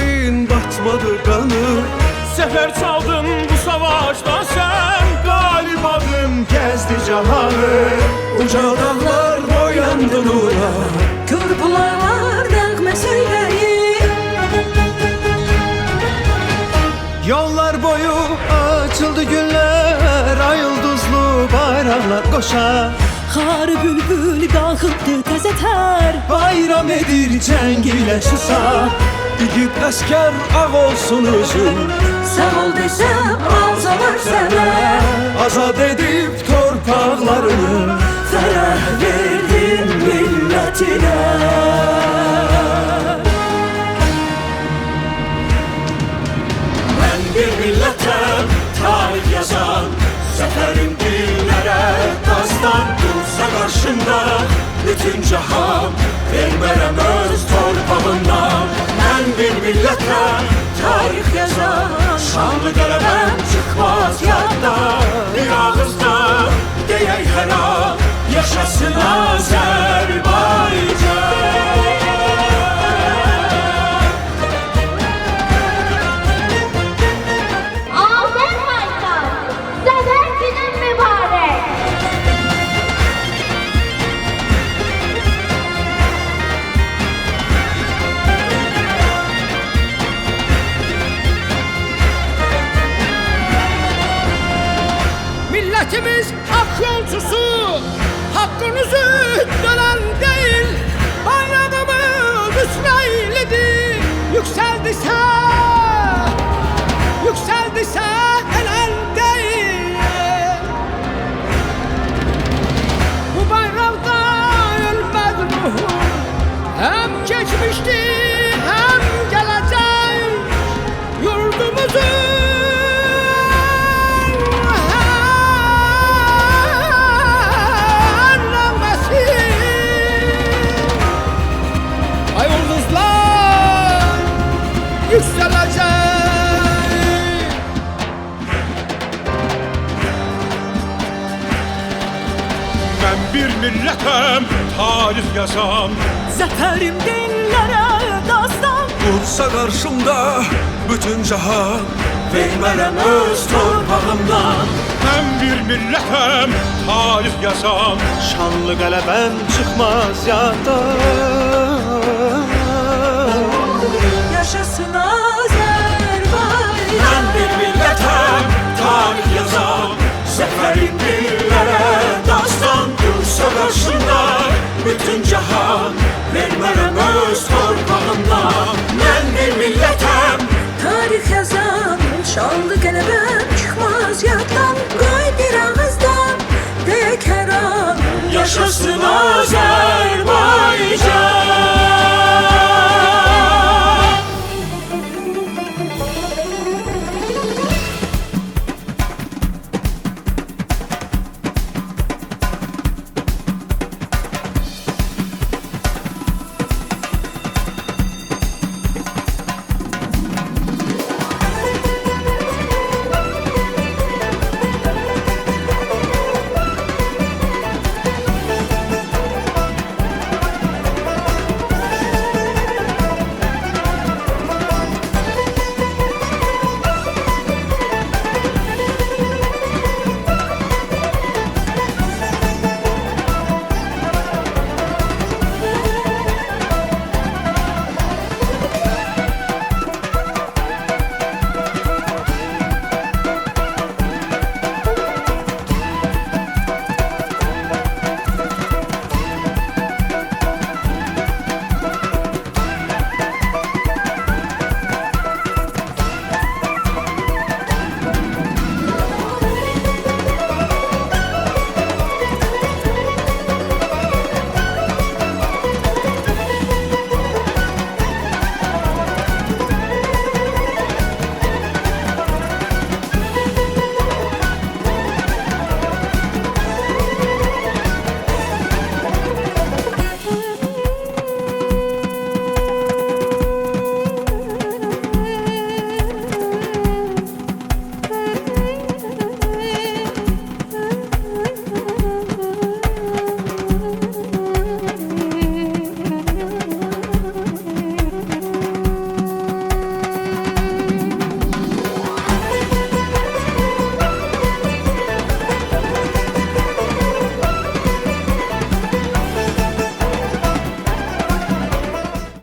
şehidin batmadı kanı. Sefer çaldın bu savaşta sen, Galip adım gezdi cahanı. Uca dağlar boyandı nura. Körpülar nəğmə söyləyir. Yollar boyu açıldı güller, ay yıldızlı bayraklar koşar. Xar bülbül qalxıbdı təzə tər. Bayram edir cəng ilə şüsa. İgid əskər ağ olsun özün. Sağ ol desəm alsalar sənə. Azad edib torpaqlarını. Fərəh verdin millətinə. ben bir millətəm, tarih yazan. Səfərim dillərə dastan, dursa qarşında bütün cahan. Vermərəm öz torpağından. Ben bir millətəm, tarih yazan. Şanlı qələbəm çıxmaz yadda. Bir ağızda deyək hər an, yaşasın Azərbaycan. Azerbaycan, Zafer günün mübarek. Milletimiz hak yolcusu, hakkınızı dönen değil. Bayrağımız İsrail'dir, yükseldiyse helal değil. Bu bayrakta ölmez ruhum, hem geçmişti hem gelecek. Yurdumuzun ay yıldızlar yükselecek. Ben bir milletem, tarih yazan. Zəfərim dillərə dastan. Dursa qarşımda bütün cahan. Vermərəm öz torpağımdan. Ben bir milletem, tarih yazan. Şanlı qələbəm çıxmaz yaddan.